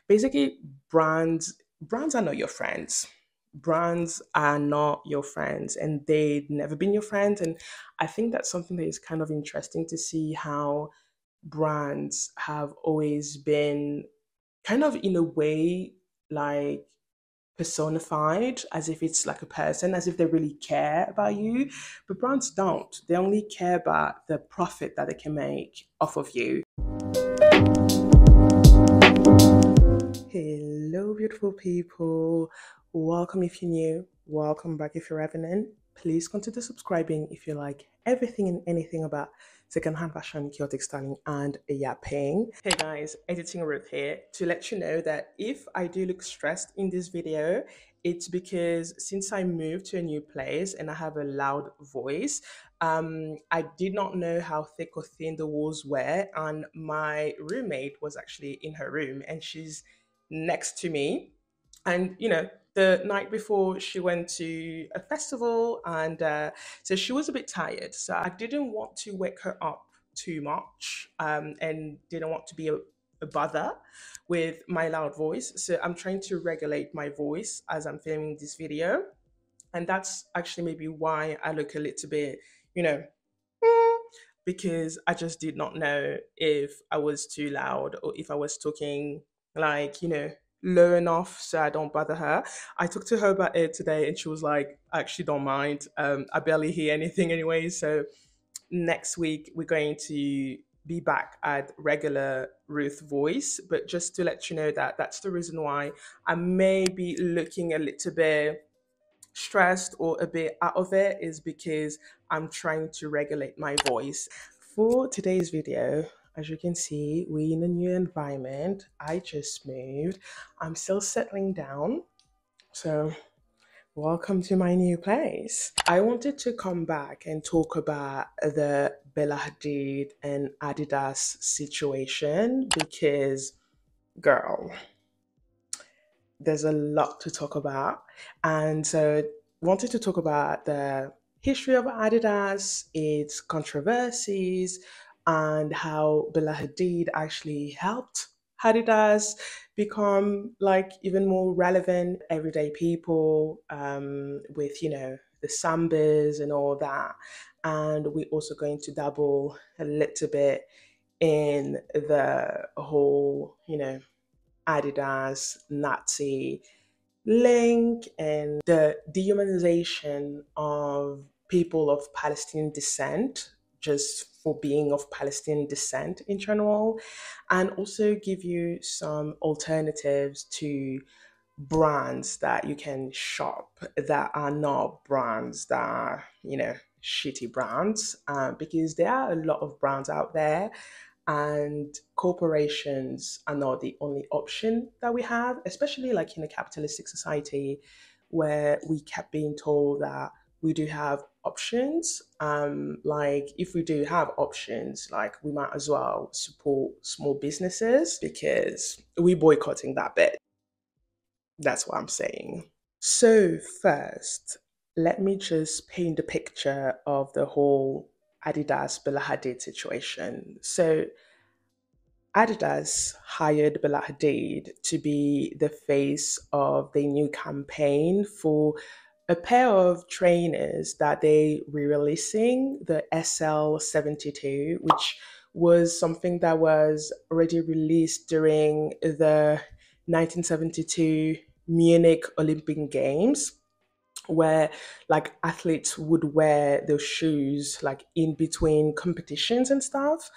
Basically, brands are not your friends. Brands are not your friends, and they've never been your friends. And I think that's something that is kind of interesting to see how brands have always been kind of in a way like personified as if it's like a person, as if they really care about you. But brands don't. They only care about the profit that they can make off of you. Hello, beautiful people. Welcome if you're new. Welcome back if you're revenant. Please consider subscribing if you like everything and anything about secondhand fashion, chaotic styling, and yapping. Hey guys, editing Ruth here to let you know that if I do look stressed in this video, it's because since I moved to a new place and I have a loud voice, I did not know how thick or thin the walls were, and my roommate was actually in her room and she's next to me. And, the night before she went to a festival, and so she was a bit tired. So I didn't want to wake her up too much, and didn't want to be a bother with my loud voice. So I'm trying to regulate my voice as I'm filming this video. And that's actually maybe why I look a little bit, you know, because I just did not know if I was too loud or if I was talking like, low enough so I don't bother her. I talked to her about it today and she was like, I actually don't mind. I barely hear anything anyway. So next week we're going to be back at regular Ruth voice. But just to let you know that that's the reason why I may be looking a little bit stressed or a bit out of it, is because I'm trying to regulate my voice. For today's video, as you can see, we're in a new environment. I just moved. I'm still settling down. So welcome to my new place. I wanted to come back and talk about the Bella Hadid and Adidas situation because, girl, there's a lot to talk about. And so wanted to talk about the history of Adidas, its controversies, and how Bella Hadid actually helped Adidas become like even more relevant everyday people, with the sambas and all that. And we're also going to dabble a little bit in the whole Adidas Nazi link and the dehumanization of people of Palestinian descent just for being of Palestinian descent in general, and also give you some alternatives to brands that you can shop that are not brands that are, shitty brands, because there are a lot of brands out there, and corporations are not the only option that we have, especially like in a capitalistic society where we kept being told that we do have options. Like if we do have options, like we might as well support small businesses because we're boycotting that bit. That's what I'm saying. So first, let me just paint the picture of the whole Adidas Bella Hadid situation. So Adidas hired Bella Hadid to be the face of the new campaign for a pair of trainers that they were releasing, the SL72, which was something that was already released during the 1972 Munich Olympic Games, where like athletes would wear those shoes like in between competitions and stuff.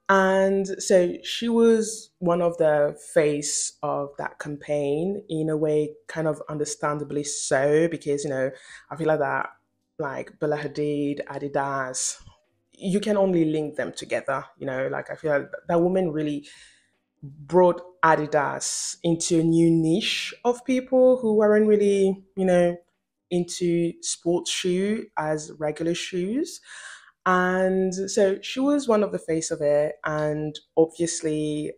And so she was one of the face of that campaign in a way, kind of understandably so, because, I feel like that, like Bella Hadid, Adidas, you can only link them together, like I feel like that woman really brought Adidas into a new niche of people who weren't really, into sports shoe as regular shoes. And so she was one of the face of it. And obviously,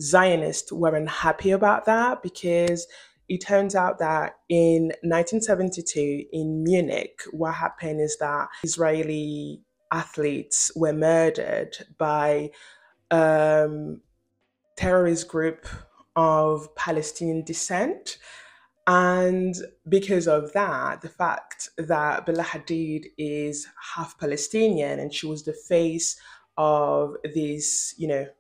Zionists weren't happy about that because it turns out that in 1972 in Munich, what happened is that Israeli athletes were murdered by um, terrorist group of Palestinian descent. And because of that, the fact that Bella Hadid is half Palestinian and she was the face of this,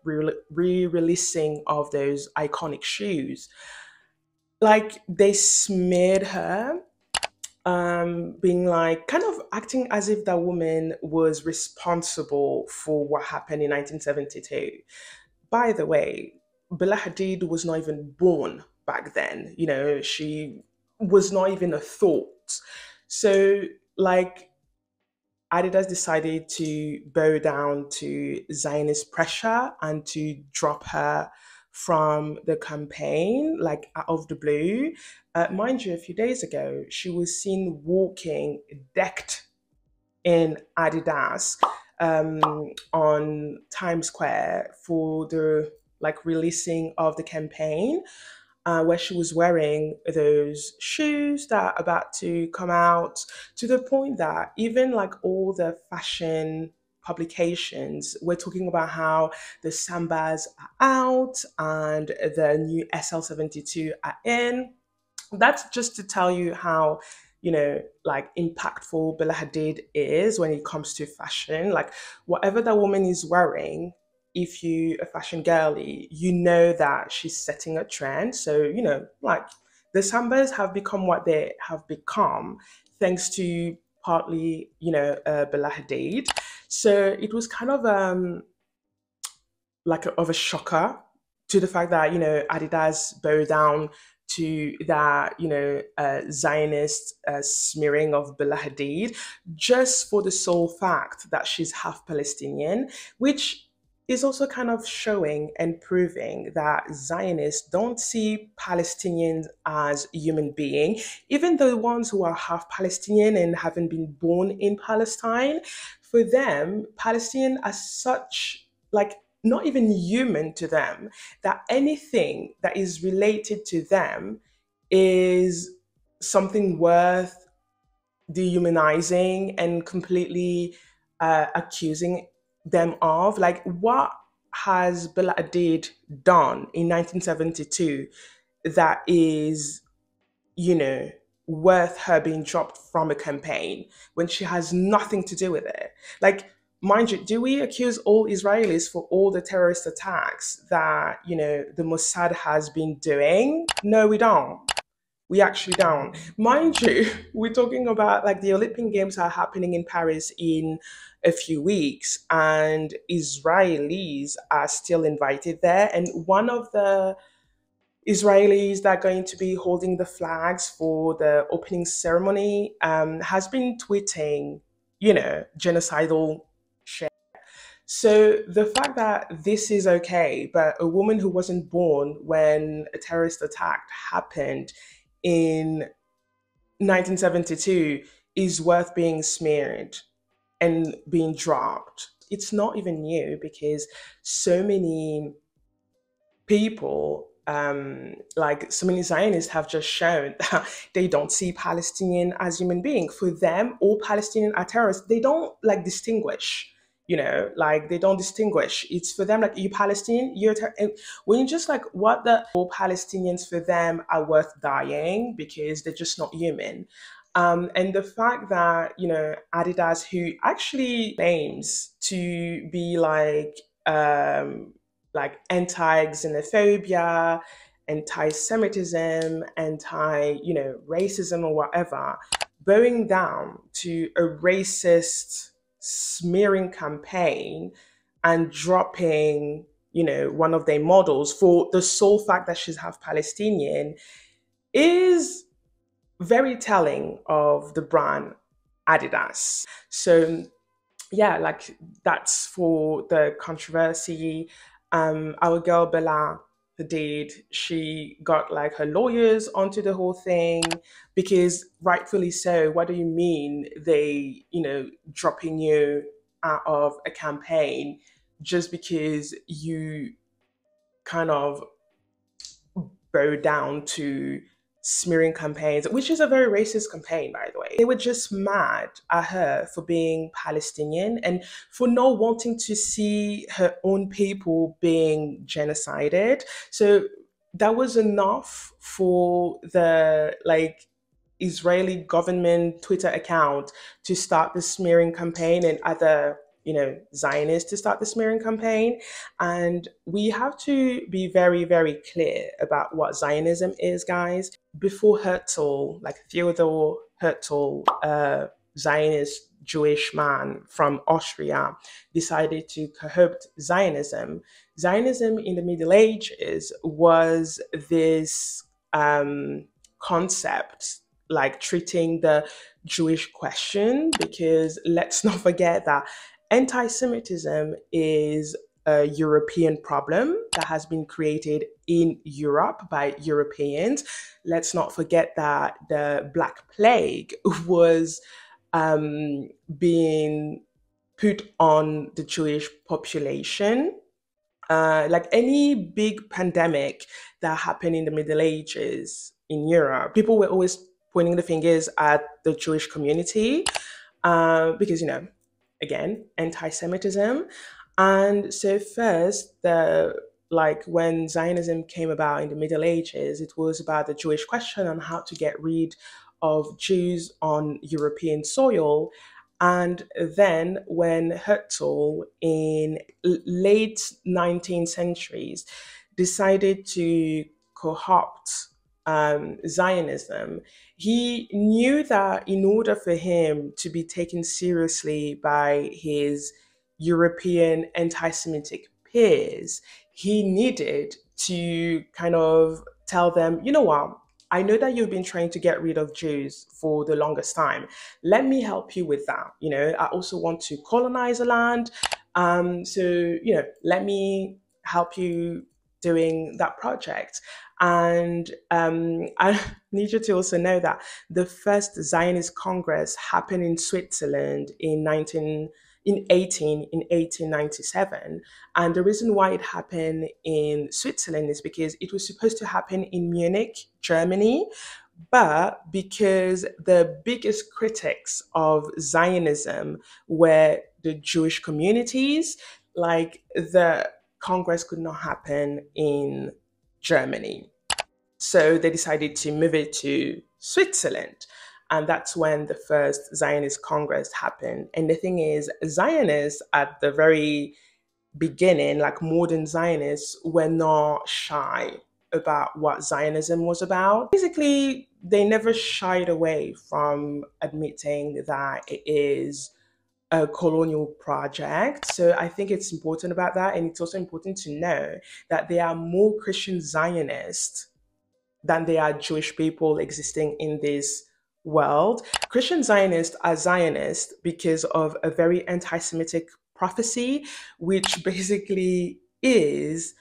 re-releasing of those iconic shoes, like they smeared her, being like kind of acting as if that woman was responsible for what happened in 1972. By the way, Bella Hadid was not even born back then. She was not even a thought. So, like, Adidas decided to bow down to Zionist pressure and to drop her from the campaign, like out of the blue. Mind you, a few days ago, she was seen walking decked in Adidas on Times Square for the like releasing of the campaign, where she was wearing those shoes that are about to come out, to the point that even like all the fashion publications were talking about how the sambas are out and the new SL72 are in. That's just to tell you how, like impactful Bella Hadid is when it comes to fashion. Like whatever that woman is wearing, if you a fashion girly, you know that she's setting a trend. So, like the sambas have become what they have become thanks to partly, Bella Hadid. So it was kind of like of a shocker to the fact that Adidas bow down to that Zionist smearing of Bella Hadid just for the sole fact that she's half Palestinian, which is also kind of showing and proving that Zionists don't see Palestinians as human beings, even the ones who are half Palestinian and haven't been born in Palestine. For them, Palestinian as such, like not even human to them, that anything that is related to them is something worth dehumanizing and completely accusing them of. Like, what has Bella Hadid done in 1972 that is, you know, worth her being dropped from a campaign when she has nothing to do with it? Like, mind you, do we accuse all Israelis for all the terrorist attacks that, the Mossad has been doing? No, we don't. We actually don't. Mind you, we're talking about like the Olympic Games are happening in Paris in a few weeks, and Israelis are still invited there. And one of the Israelis that are going to be holding the flags for the opening ceremony has been tweeting, genocidal shit. So the fact that this is okay, but a woman who wasn't born when a terrorist attack happened in 1972 is worth being smeared and being dropped. It's not even new because so many people, like so many Zionists, have just shown that they don't see Palestinian as human beings. For them, all Palestinian are terrorists. They don't like distinguish. Like they don't distinguish. It's for them like you Palestinian, and when you just like what the all Palestinians for them are worth dying because they're just not human. And the fact that Adidas, who actually claims to be like anti-xenophobia, anti-Semitism, racism or whatever, bowing down to a racist smearing campaign and dropping, one of their models for the sole fact that she's half Palestinian is very telling of the brand Adidas. So yeah, like that's for the controversy. Our girl Bella Hadid, she got like her lawyers onto the whole thing because rightfully so. What do you mean they, dropping you out of a campaign just because you kind of bow down to smearing campaigns, which is a very racist campaign, by the way. They were just mad at her for being Palestinian and for not wanting to see her own people being genocided. So that was enough for the like Israeli government Twitter account to start the smearing campaign, and other, Zionists to start the smearing campaign. And we have to be very, very clear about what Zionism is, guys. Before Herzl, like Theodor Herzl, a Zionist Jewish man from Austria, decided to co-opt Zionism. Zionism in the Middle Ages was this concept, like treating the Jewish question, because let's not forget that anti Semitism is a European problem that has been created in Europe by Europeans. Let's not forget that the Black Plague was being put on the Jewish population. Like any big pandemic that happened in the Middle Ages in Europe, people were always pointing the fingers at the Jewish community, because, again, anti-Semitism. And so first, the like when Zionism came about in the Middle Ages, it was about the Jewish question on how to get rid of Jews on European soil. And then when Herzl in late 19th centuries decided to co-opt Zionism, he knew that in order for him to be taken seriously by his European anti-Semitic peers, he needed to kind of tell them, you know what, I know that you've been trying to get rid of Jews for the longest time. Let me help you with that. I also want to colonize a land. So, let me help you doing that project. And I need you to also know that the first Zionist Congress happened in Switzerland in 1897. And the reason why it happened in Switzerland is because it was supposed to happen in Munich, Germany, but because the biggest critics of Zionism were the Jewish communities, like the Congress could not happen in Germany. So they decided to move it to Switzerland. And that's when the first Zionist Congress happened. And the thing is, Zionists at the very beginning, like modern Zionists, were not shy about what Zionism was about. Basically, they never shied away from admitting that it is a colonial project. So I think it's important about that. And it's also important to know that there are more Christian Zionists than there are Jewish people existing in this world. Christian Zionists are Zionists because of a very anti Semitic prophecy, which basically is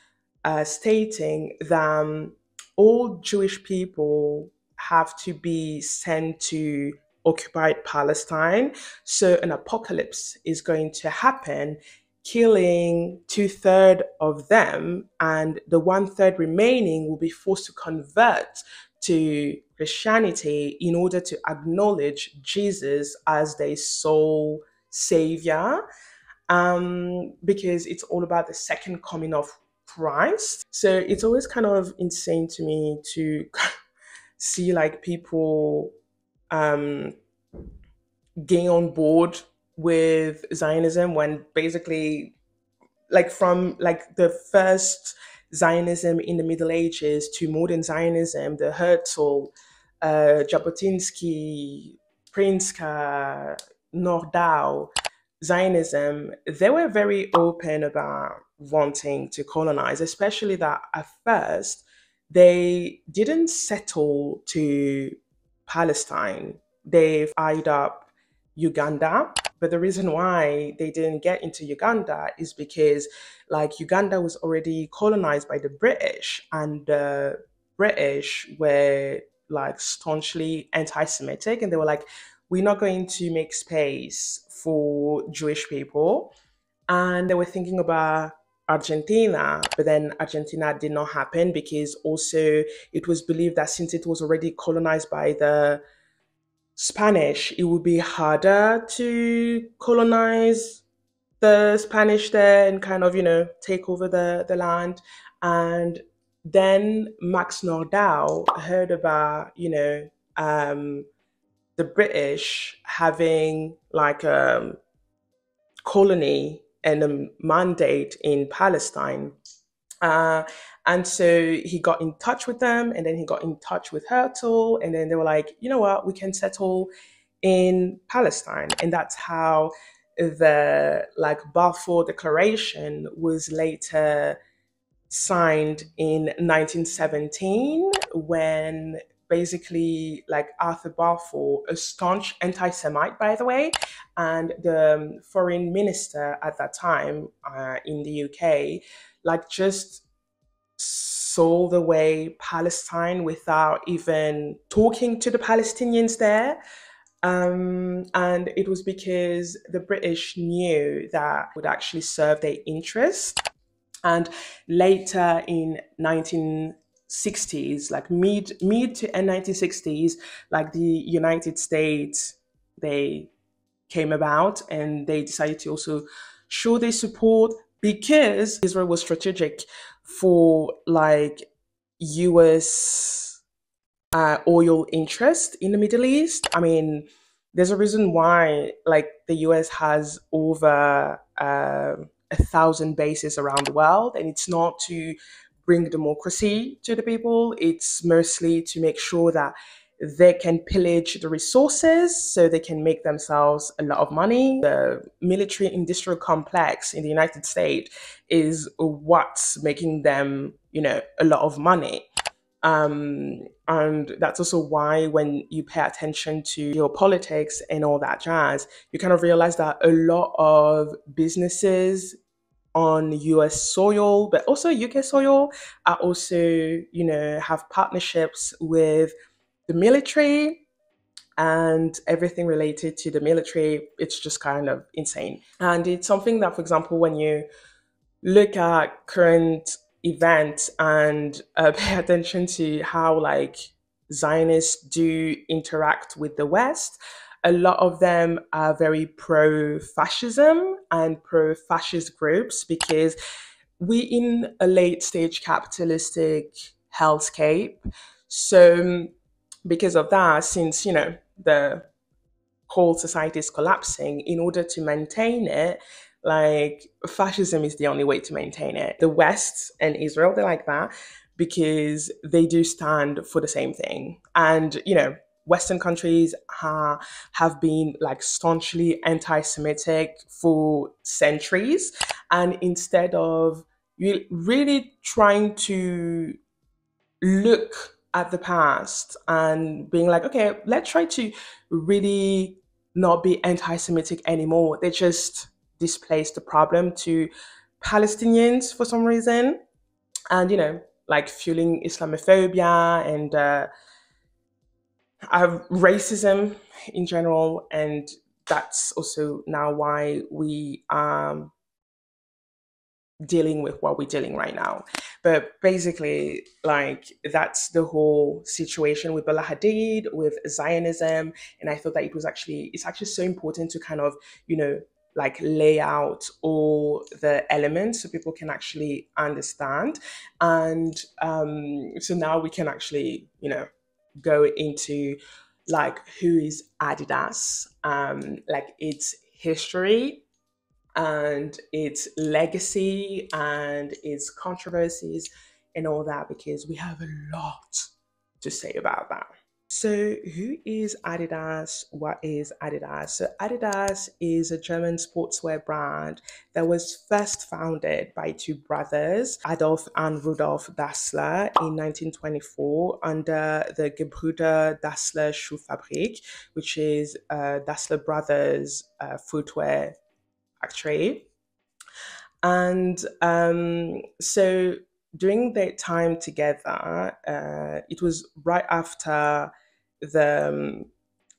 stating that all Jewish people have to be sent to occupied Palestine. So an apocalypse is going to happen, killing two-thirds of them, and the one-third remaining will be forced to convert to Christianity in order to acknowledge Jesus as their sole savior, because it's all about the second coming of Christ. So it's always kind of insane to me to see like people um, getting on board with Zionism when basically, like, from like the first Zionism in the Middle Ages to modern Zionism, the Herzl, Jabotinsky, Prinska, Nordau, Zionism, they were very open about wanting to colonize, especially that at first they didn't settle to Palestine. They've eyed up Uganda. But the reason why they didn't get into Uganda is because, like, Uganda was already colonized by the British, and the British were like staunchly anti-Semitic, and they were like, "We're not going to make space for Jewish people." And they were thinking about Argentina, but then Argentina did not happen because also it was believed that since it was already colonized by the Spanish, it would be harder to colonize the Spanish there and kind of, take over the land. And then Max Nordau heard about, the British having like a colony and a mandate in Palestine. Uh, and so he got in touch with them, and then he got in touch with Hertel, and then they were like, you know what, we can settle in Palestine. And that's how the like Balfour Declaration was later signed in 1917, when basically like Arthur Balfour, a staunch anti-Semite, by the way, and the foreign minister at that time in the UK, like just sold away Palestine without even talking to the Palestinians there. And it was because the British knew that would actually serve their interest. And later in 1960s, like mid to end 1960s, like the United States, they came about and they decided to also show their support because Israel was strategic for like US oil interest in the Middle East. I mean, there's a reason why like the US has over 1,000 bases around the world, and it's not to bring democracy to the people. It's mostly to make sure that they can pillage the resources so they can make themselves a lot of money. The military industrial complex in the United States is what's making them, a lot of money. And that's also why when you pay attention to your politics and all that jazz, you kind of realize that a lot of businesses on US soil, but also UK soil, are also, have partnerships with the military and everything related to the military. It's just kind of insane. And it's something that, for example, when you look at current events and pay attention to how like Zionists do interact with the West, a lot of them are very pro-fascism and pro-fascist groups because we in a late stage capitalistic hellscape. So because of that, since the whole society is collapsing, in order to maintain it, like fascism is the only way to maintain it. The West and Israel, they're like that because they do stand for the same thing. And, Western countries have been like staunchly anti Semitic for centuries. And instead of really trying to look at the past and being like, okay, let's try to really not be anti Semitic anymore, they just displace the problem to Palestinians for some reason. And, like fueling Islamophobia and racism in general. And that's also now why we dealing with what we're dealing right now. But basically, like that's the whole situation with Bella Hadid, with Zionism. And I thought that it's actually so important to kind of, like lay out all the elements so people can actually understand. And so now we can actually, go into like who is Adidas, like its history and its legacy and its controversies and all that, because we have a lot to say about that. So, who is Adidas? What is Adidas? So, Adidas is a German sportswear brand that was first founded by two brothers, Adolf and Rudolf Dassler, in 1924 under the Gebrüder Dassler Schuhfabrik, which is Dassler Brothers footwear factory. And so during their time together, it was right after the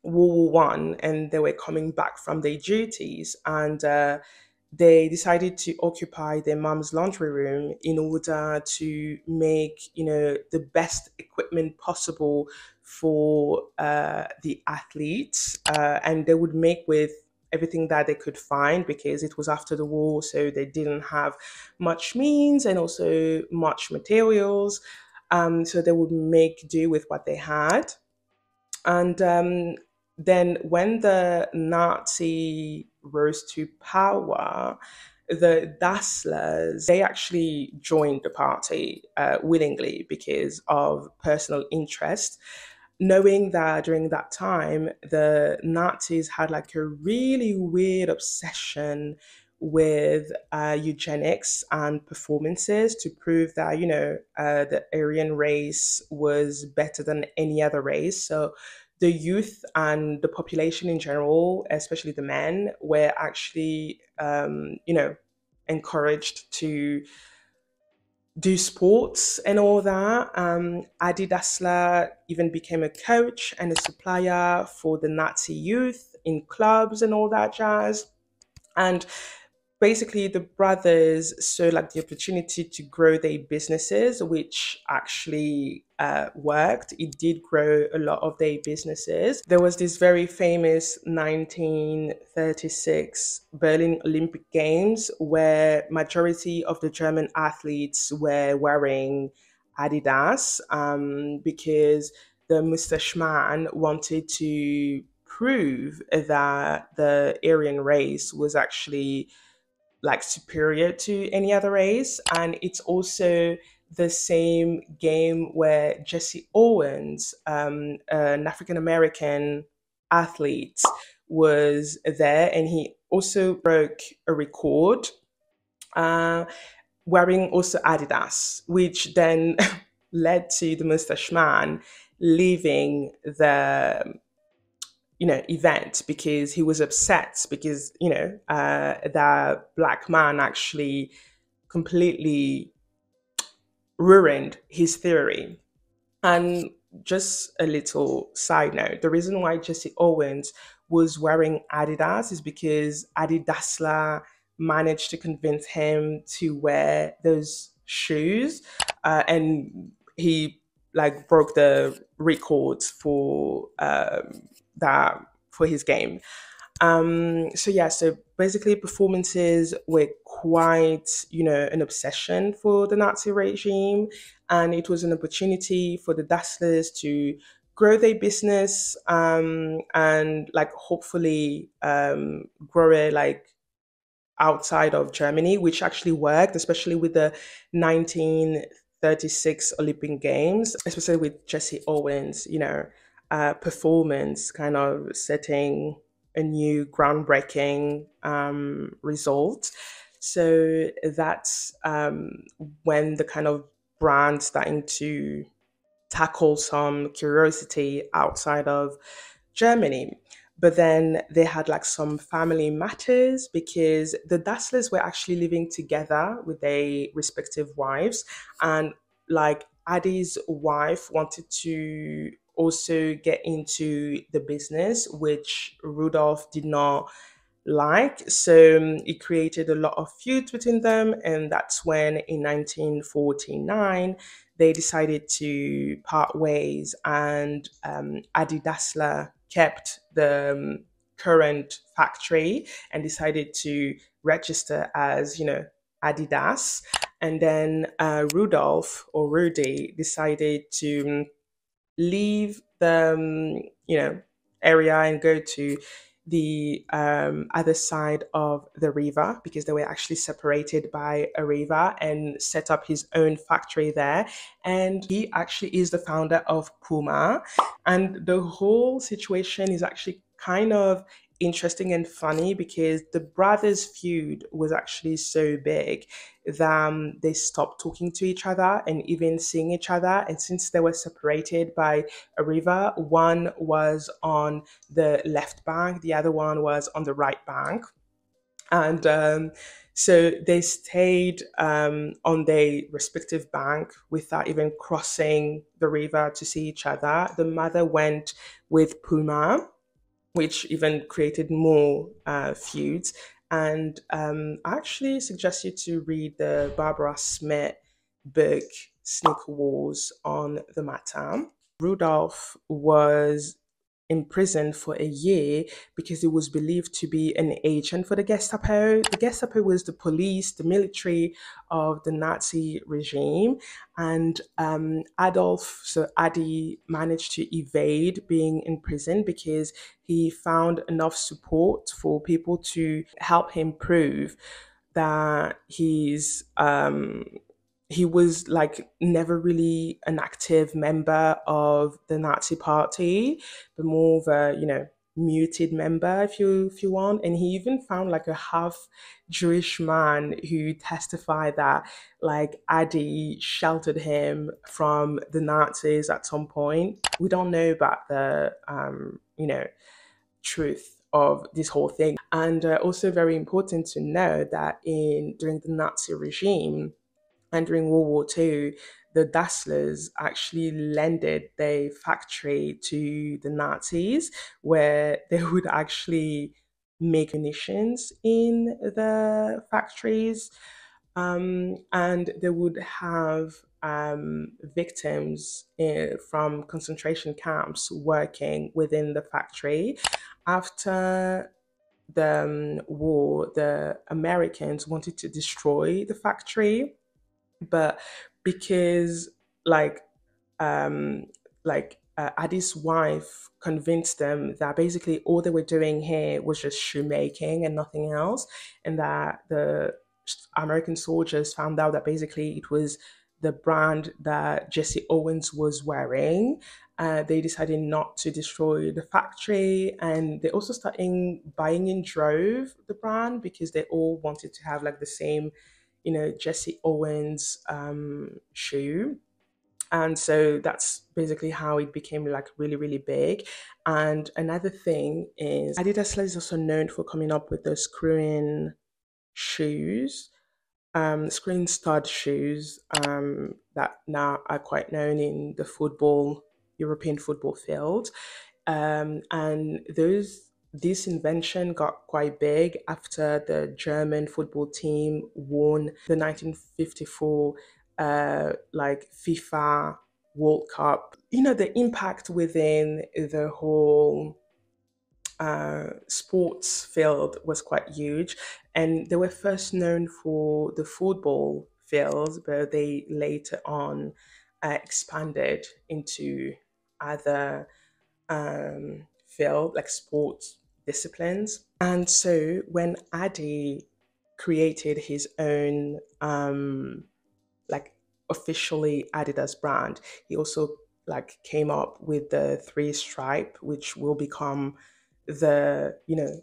World War One, and they were coming back from their duties, and they decided to occupy their mom's laundry room in order to make the best equipment possible for the athletes, and they would make with everything that they could find because it was after the war, so they didn't have much means and also much materials. So they would make do with what they had. And then when the Nazi rose to power, the Dasslers, they actually joined the party willingly because of personal interest, knowing that during that time, the Nazis had like a really weird obsession with eugenics and performances to prove that, the Aryan race was better than any other race. So the youth and the population in general, especially the men, were actually, encouraged to do sports and all that. Adidas even became a coach and a supplier for the Nazi youth in clubs and all that jazz. And basically the brothers saw like the opportunity to grow their businesses, which actually worked. It did grow a lot of their businesses. There was this very famous 1936 Berlin Olympic Games where majority of the German athletes were wearing Adidas, because the mustache man wanted to prove that the Aryan race was actually like superior to any other race. And it's also the same game where Jesse Owens, an African American athlete, was there, and he also broke a record uh, wearing also Adidas, which then led to the mustache man leaving the event because he was upset because the black man actually completely ruined his theory. And just a little side note, the reason why Jesse Owens was wearing Adidas is because Adidasla managed to convince him to wear those shoes, and he like broke the records for that for his game. So yeah, so basically performances were quite, an obsession for the Nazi regime, and it was an opportunity for the Dasslers to grow their business, and like hopefully grow it like outside of Germany, which actually worked, especially with the 1936 Olympic Games, especially with Jesse Owens, performance kind of setting a new groundbreaking result. So that's when the kind of brand starting to tackle some curiosity outside of Germany. But then they had like some family matters because the Dasslers were actually living together with their respective wives. And like Addie's wife wanted to also get into the business, which Rudolph did not like. So it created a lot of feuds between them. And that's when in 1949, they decided to part ways, and Adi Dassler kept the current factory and decided to register as, Adidas. And then Rudolph or Rudy decided to leave the area and go to the other side of the river because they were actually separated by a river, and set up his own factory there. And he actually is the founder of Puma. And the whole situation is actually kind of interesting and funny because the brothers' feud was actually so big that they stopped talking to each other and even seeing each other. And since they were separated by a river, one was on the left bank, the other one was on the right bank. And so they stayed on their respective bank without even crossing the river to see each other. The mother went with Puma, which even created more feuds. And I actually suggest you to read the Barbara Smith book, Sneaker Wars, on the matter. Rudolph was imprisoned for a year because he was believed to be an agent for the Gestapo. The Gestapo was the police, the military of the Nazi regime, and Adolf, so Adi, managed to evade being in prison because he found enough support for people to help him prove that he was like never really an active member of the Nazi party, but more of a, muted member, if you want. And he even found like a half Jewish man who testified that like Adi sheltered him from the Nazis at some point. We don't know about the truth of this whole thing. And also very important to know that in during the Nazi regime, and during World War II, the dasslers actually lended their factory to the Nazis, where they would actually make munitions in the factories, and they would have victims from concentration camps working within the factory. After the war, the Americans wanted to destroy the factory, but because like um Adi's wife convinced them that basically all they were doing here was just shoemaking and nothing else, and that the American soldiers found out that basically it was the brand that Jesse Owens was wearing. They decided not to destroy the factory, and they also started buying in drove the brand because they all wanted to have like the same, Jesse Owens shoe. And so that's basically how it became like really, really big. And another thing is Adidas is also known for coming up with the screw-in shoes, screen stud shoes, that now are quite known in the European football field. And this invention got quite big after the German football team won the 1954 like FIFA World Cup. The impact within the whole sports field was quite huge, and they were first known for the football field, but they later on expanded into other field like sports disciplines. And so when Adi created his own like officially Adidas brand, he also like came up with the three stripe, which will become the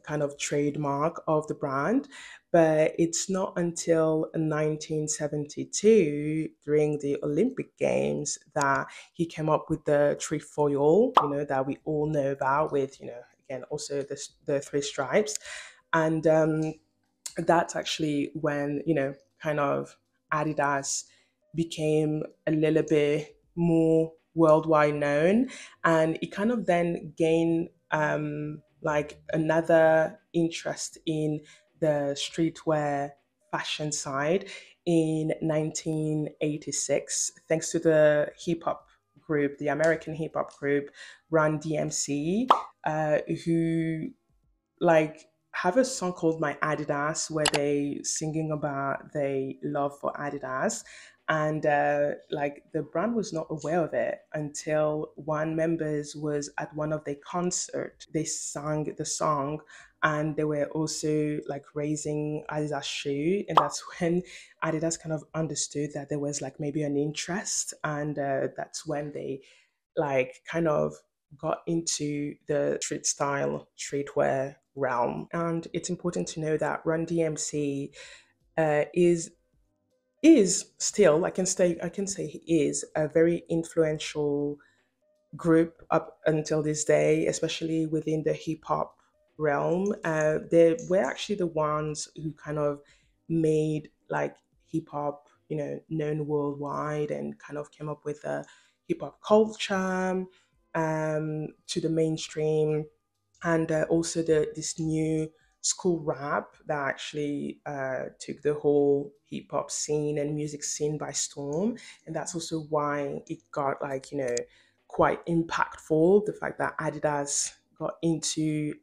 kind of trademark of the brand. But it's not until 1972 during the Olympic Games that he came up with the trefoil, that we all know about, with again also the three stripes. And that's actually when kind of Adidas became a little bit more worldwide known, and it kind of then gained like another interest in the streetwear fashion side in 1986, thanks to the hip hop group, the American hip hop group Run DMC, who like have a song called My Adidas, where they singing about their love for Adidas. And like the brand was not aware of it until one members was at one of their concert. They sang the song, and they were also like raising Adidas shoe, and that's when Adidas kind of understood that there was like maybe an interest, and that's when they like kind of got into the street style streetwear realm. And it's important to know that Run DMC is still, I can say he is a very influential group up until this day, especially within the hip hop realm. They were actually the ones who kind of made like hip hop, known worldwide, and kind of came up with a hip hop culture to the mainstream, and also this new school rap that actually took the whole hip hop scene and music scene by storm. And that's also why it got like quite impactful, the fact that Adidas got into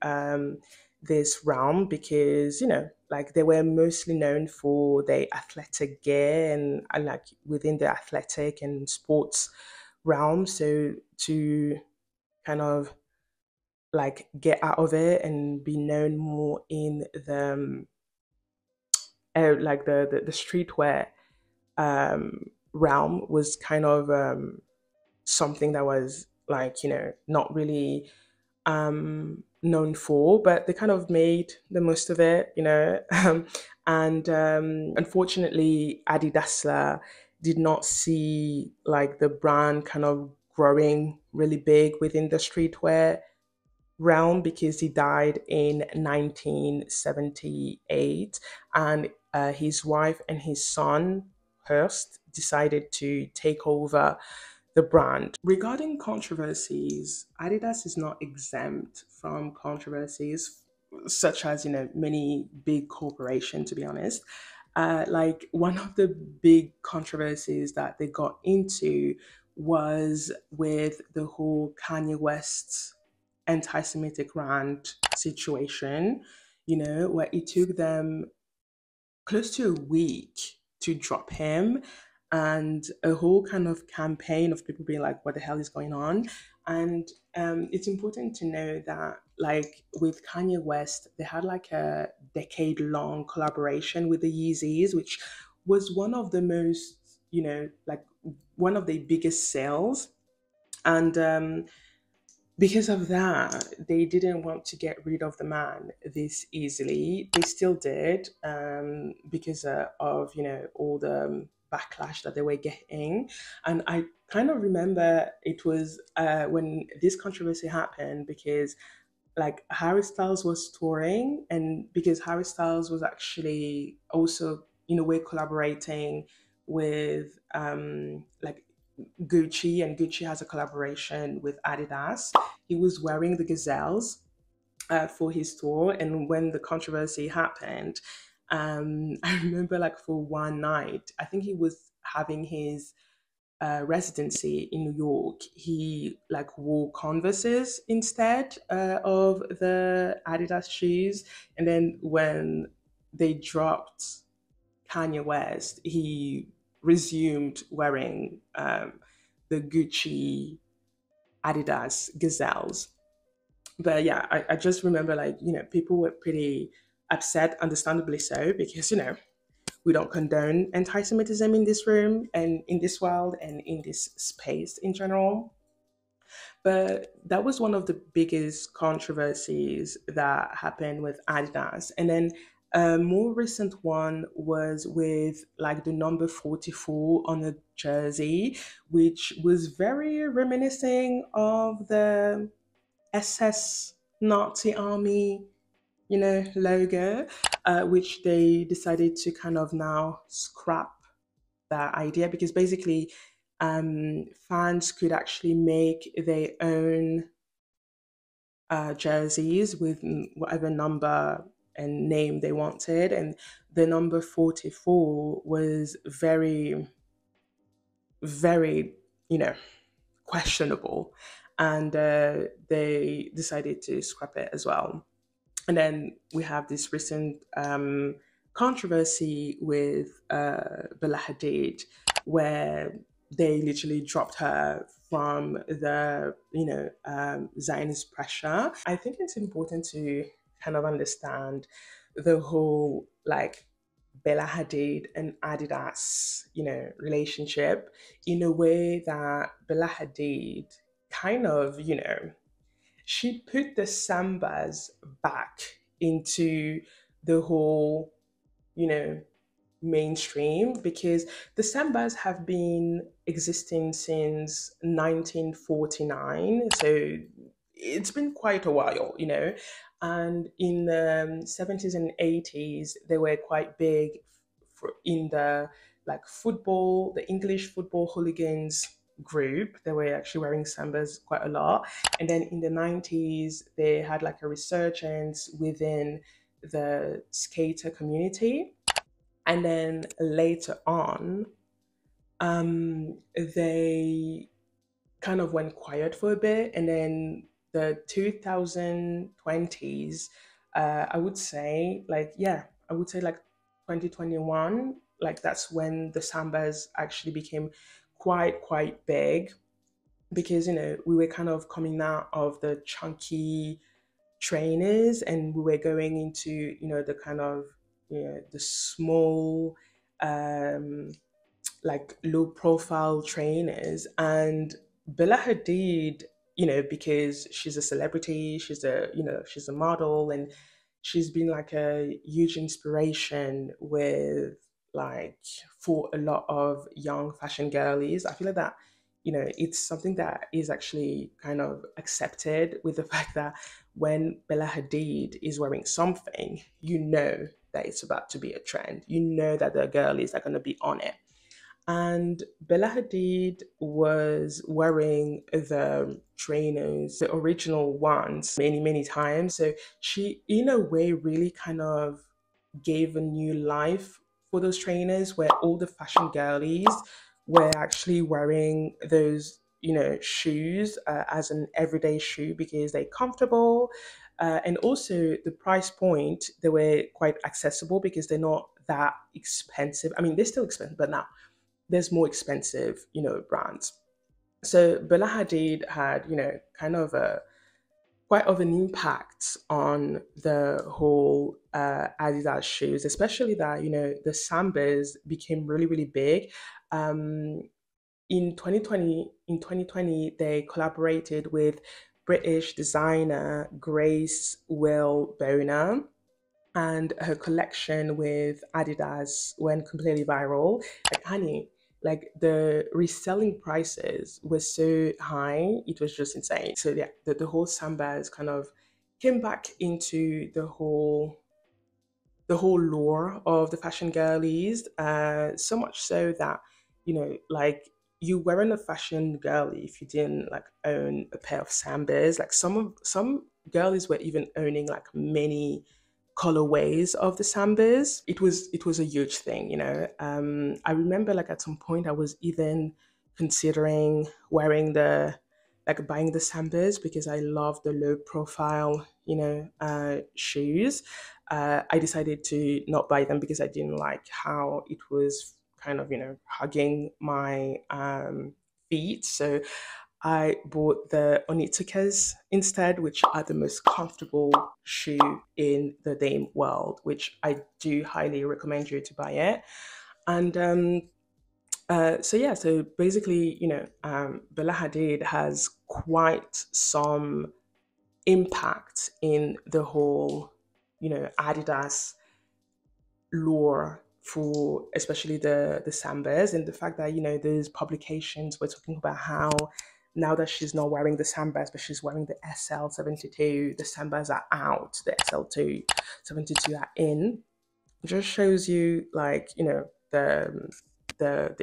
this realm, because, like, they were mostly known for their athletic gear and like within the athletic and sports realm. So to kind of like get out of it and be known more in the like the streetwear realm was kind of something that was like, not really known for, but they kind of made the most of it, and unfortunately, Adidas did not see like the brand kind of growing really big within the streetwear realm, because he died in 1978, and his wife and his son Hurst decided to take over the brand. Regarding controversies, Adidas is not exempt from controversies such as, many big corporations, to be honest. Like, one of the big controversies that they got into was with the whole Kanye West anti-Semitic rant situation, where it took them close to a week to drop him, and a whole kind of campaign of people being like, what the hell is going on? And it's important to know that, like, with Kanye West, they had like a decade long collaboration with the Yeezys, which was one of the most, like, one of the biggest sales. And because of that, they didn't want to get rid of the man this easily. They still did, because of, all the backlash that they were getting. And I kind of remember it was when this controversy happened, because like Harry Styles was touring, and because Harry Styles was actually also in a way collaborating with like Gucci, and Gucci has a collaboration with Adidas. He was wearing the gazelles for his tour, and when the controversy happened, I remember, like, for one night, I think he was having his residency in New York. He like wore Converses instead of the Adidas shoes, and then when they dropped Kanye West, he resumed wearing the Gucci Adidas gazelles. But yeah, I just remember, like, people were pretty upset, understandably so, because, we don't condone anti Semitism in this room and in this world and in this space in general. But that was one of the biggest controversies that happened with Adidas. And then a more recent one was with like the number 44 on the jersey, which was very reminiscing of the SS Nazi army, logo, which they decided to kind of now scrap that idea, because basically fans could actually make their own jerseys with whatever number and name they wanted. And the number 44 was very, very, questionable. And they decided to scrap it as well. And then we have this recent controversy with Bella Hadid, where they literally dropped her from the, Zionist pressure. I think it's important to kind of understand the whole like Bella Hadid and Adidas, relationship, in a way that Bella Hadid kind of, she put the sambas back into the whole, you know, mainstream, because the sambas have been existing since 1949. So it's been quite a while, And in the 70s and 80s, they were quite big in the like football, the English football hooligans group. They were actually wearing sambas quite a lot. And then in the 90s, they had like a resurgence within the skater community. And then later on, they kind of went quiet for a bit, and then the 2020s, I would say, like, yeah, I would say like 2021, like that's when the sambas actually became quite big, because we were kind of coming out of the chunky trainers, and we were going into the kind of the small, um like low profile trainers. And Bella Hadid, because she's a celebrity, she's a model, and she's been like a huge inspiration with, like, for a lot of young fashion girlies. I feel like that, it's something that is actually kind of accepted, with the fact that when Bella Hadid is wearing something, that it's about to be a trend. You know that the girlies are going to be on it. And Bella Hadid was wearing the trainers, the original ones, many times. So she, in a way, really kind of gave a new life for those trainers, where all the fashion girlies were actually wearing those, shoes as an everyday shoe, because they're comfortable. And also the price point, they were quite accessible, because they're not that expensive. I mean, they're still expensive, but now there's more expensive, brands. So Bella Hadid had, kind of a quite of an impact on the whole Adidas shoes, especially that, the sambas became really big. Um, in 2020, they collaborated with British designer Grace Will Boner, and her collection with Adidas went completely viral. Like, honey, like the reselling prices were so high, it was just insane. So yeah, the whole Sambas kind of came back into the whole lore of the fashion girlies. So much so that, like, you weren't a fashion girly if you didn't like own a pair of Sambas. Like some girlies were even owning like many colorways of the sambas. It was a huge thing, I remember, like, at some point I was even considering wearing the like buying the sambas, because I love the low profile, shoes. I decided to not buy them, because I didn't like how it was kind of, hugging my feet. So I bought the Onitsukas instead, which are the most comfortable shoe in the Dame world, which I do highly recommend you to buy it. And so yeah, so basically, Bella Hadid has quite some impact in the whole, Adidas lore, for especially the sambas, and the fact that, those publications were talking about how, now that she's not wearing the sambas but she's wearing the SL72, the sambas are out, the SL72 are in. It just shows you, like, the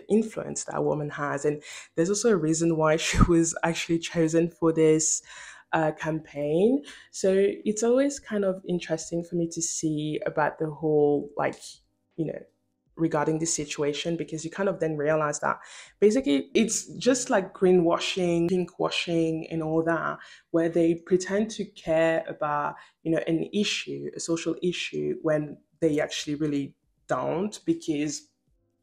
influence that a woman has. And there's also a reason why she was actually chosen for this campaign. So it's always kind of interesting for me to see about the whole, like, you know regarding this situation, because you kind of then realize that basically it's just like greenwashing, pinkwashing, and all that, where they pretend to care about, an issue, a social issue, when they actually really don't, because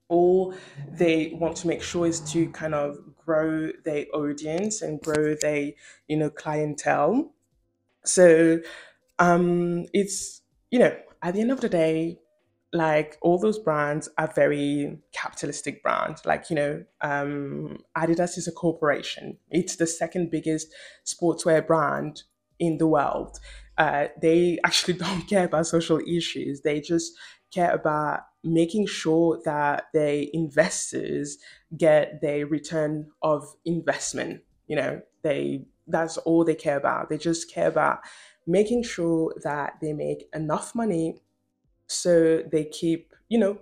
all they want to make sure is to kind of grow their audience and grow their, clientele. So it's, at the end of the day, like, all those brands are very capitalistic brands. Like, Adidas is a corporation. It's the second biggest sportswear brand in the world. They actually don't care about social issues. They just care about making sure that their investors get their return of investment. That's all they care about. They just care about making sure that they make enough money, so they keep,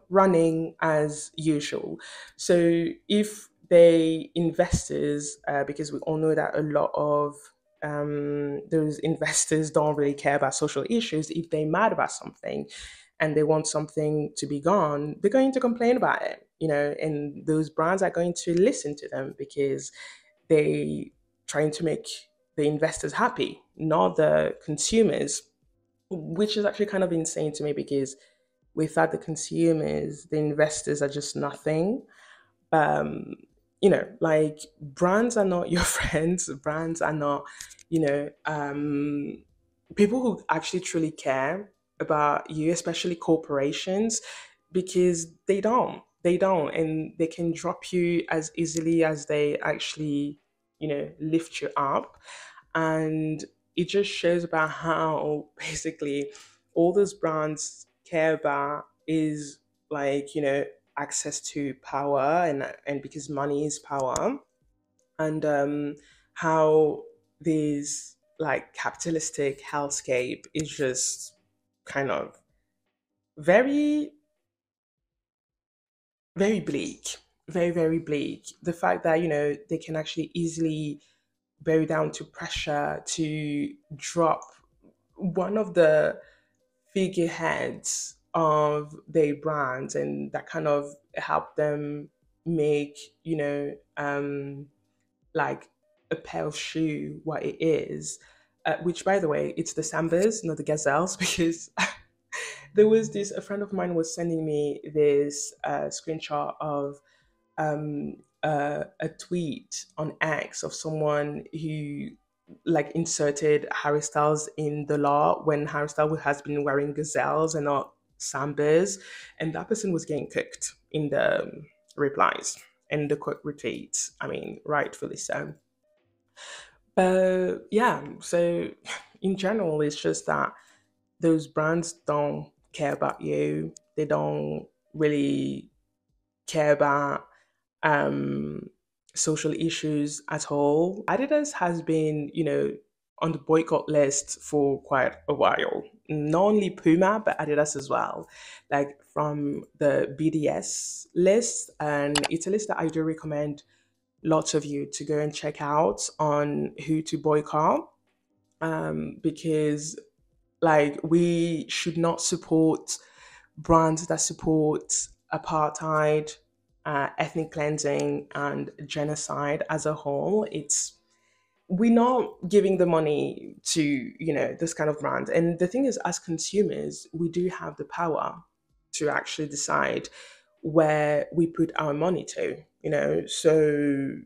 running as usual. So if they investors, because we all know that a lot of those investors don't really care about social issues, if they're mad about something and they want something to be gone, they're going to complain about it, and those brands are going to listen to them, because they trying to make the investors happy, not the consumers, which is actually kind of insane to me because without the consumers, the investors are just nothing. um like brands are not your friends. Brands are not, people who actually truly care about you, especially corporations, because they don't, and they can drop you as easily as they actually, lift you up. And it just shows about how basically all those brands care about is, like, access to power, and because money is power. And how this, like, capitalistic hellscape is just kind of very, very bleak, very, very bleak. The fact that, they can actually easily bow down to pressure to drop one of the figureheads of their brands, and that kind of help them make, like, a pair of shoe what it is. Which, by the way, it's the sambas, not the gazelles, because there was this, a friend of mine was sending me this screenshot of a tweet on X of someone who, like, inserted Harry Styles in the law when Harry Styles has been wearing gazelles and not sambas, and that person was getting cooked in the replies and the quick retweets. I mean, rightfully so. But yeah, so in general, it's just that those brands don't care about you. They don't really care about um, social issues at all. Adidas has been, on the boycott list for quite a while. Not only Puma, but Adidas as well. Like, from the BDS list, and it's a list that I do recommend lots of you to go and check out on who to boycott. Because, like, we should not support brands that support apartheid, ethnic cleansing, and genocide as a whole. It's We're not giving the money to, this kind of brand. And the thing is, as consumers, we do have the power to actually decide where we put our money to. So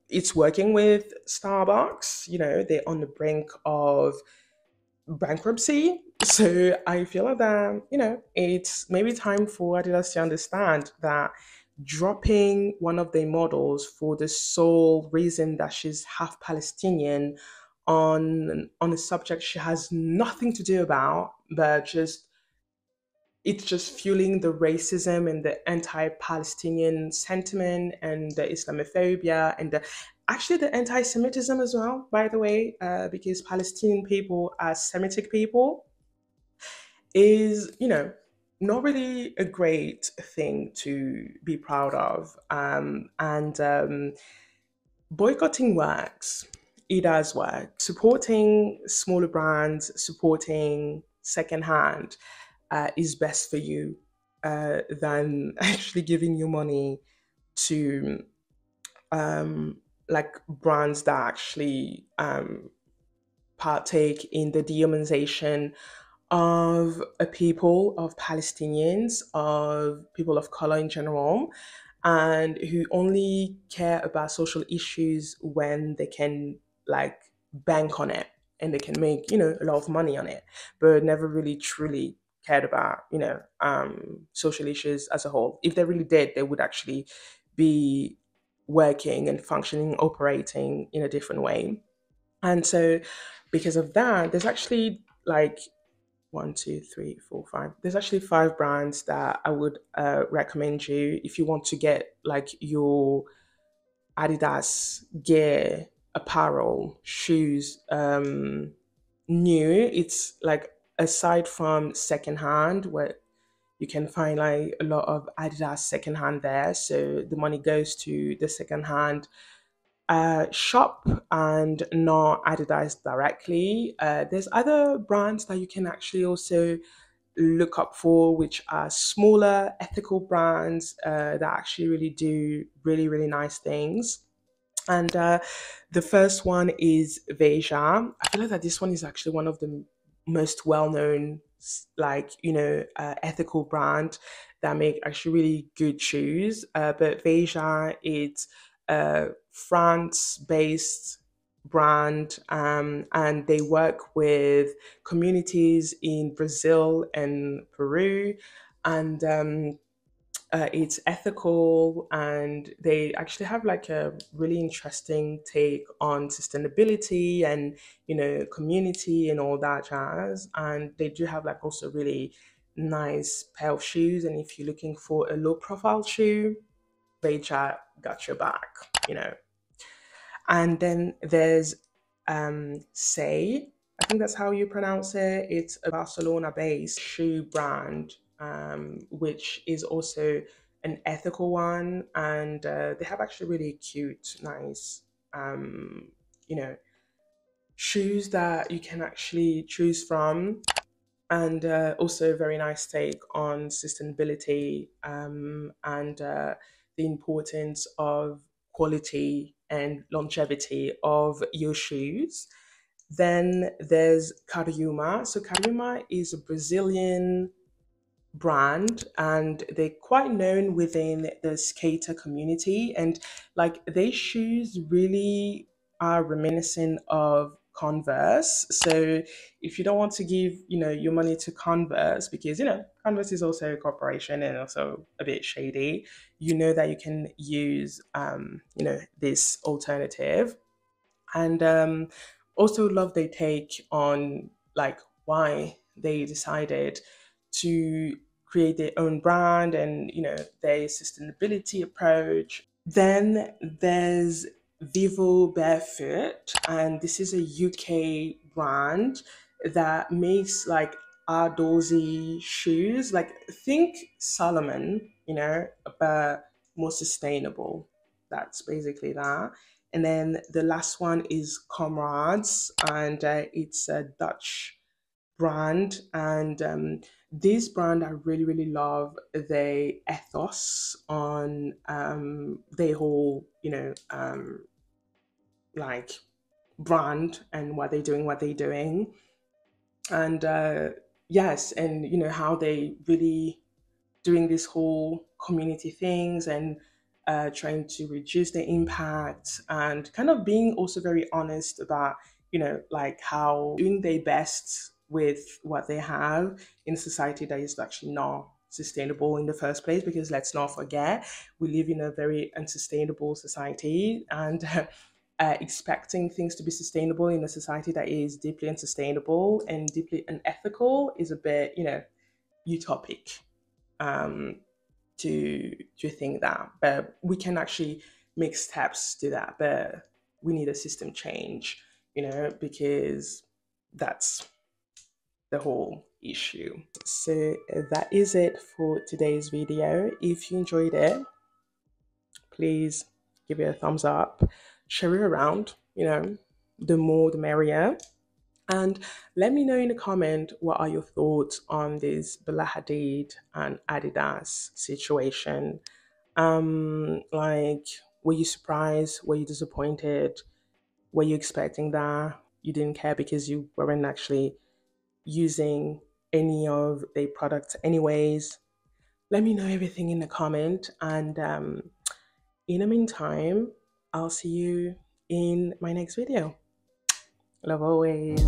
it's working with Starbucks. They're on the brink of bankruptcy. So I feel like that, it's maybe time for Adidas to understand that dropping one of their models for the sole reason that she's half Palestinian on a subject she has nothing to do about, but just it's just fueling the racism and the anti-Palestinian sentiment and the Islamophobia and actually the anti-Semitism as well, by the way, because Palestinian people are Semitic people, is, not really a great thing to be proud of. And Boycotting works. It does work. Supporting smaller brands, supporting secondhand, is best for you, than actually giving your money to, like, brands that actually partake in the dehumanization of a people, of Palestinians, of people of color in general, and who only care about social issues when they can, like, bank on it, and they can make, a lot of money on it, but never really truly cared about, social issues as a whole. If they really did, they would actually be working and functioning, operating in a different way. And so, because of that, there's actually, like, one, two, three, four, five. There's actually five brands that I would recommend you if you want to get, like, your Adidas gear, apparel, shoes, new. It's like, aside from secondhand, where you can find, like, a lot of Adidas secondhand there. So the money goes to the secondhand shop and not Adidas directly. There's other brands that you can actually also look up for, which are smaller, ethical brands that actually really do really, really nice things. And the first one is Veja. I feel like that this one is actually one of the most well-known, like, ethical brand that make actually really good shoes. But Veja, it's a France-based brand, and they work with communities in Brazil and Peru, and it's ethical, and they actually have like a really interesting take on sustainability and community and all that jazz. And they do have like also really nice pair of shoes, and if you're looking for a low profile shoe, they got your back, you know. And then there's Say, I think that's how you pronounce it. It's a Barcelona based shoe brand, which is also an ethical one. And they have actually really cute, nice, um, you know, shoes that you can actually choose from. And also a very nice take on sustainability, and the importance of quality and longevity of your shoes. Then there's Cariuma. So Cariuma is a Brazilian brand, and they're quite known within the skater community, and like their shoes really are reminiscent of Converse. So if you don't want to give your money to Converse, because Converse is also a corporation and also a bit shady, that you can use this alternative. And also love they take on like why they decided to create their own brand, and their sustainability approach. Then there's Vivo Barefoot, and this is a UK brand that makes like outdoorsy shoes, like think Solomon, but more sustainable. That's basically that. And then the last one is Comrades, and it's a Dutch brand. And this brand, I really, really love the ethos on their whole, like brand, and what they're doing. And yes, and how they really doing this whole community things, and trying to reduce the impact, and kind of being also very honest about like how doing their best with what they have in a society that is actually not sustainable in the first place, because let's not forget we live in a very unsustainable society, and expecting things to be sustainable in a society that is deeply unsustainable and deeply unethical is a bit utopic, um, to think that. But we can actually make steps to that. But we need a system change, because that's the whole issue. So that is it for today's video. If you enjoyed it, please give it a thumbs up, share it around, the more the merrier. And let me know in the comment, what are your thoughts on this Bella Hadid and Adidas situation? Like, were you surprised? Were you disappointed? Were you expecting that? You didn't care because you weren't actually using any of their products anyways? Let me know everything in the comment. And in the meantime, I'll see you in my next video. Love always.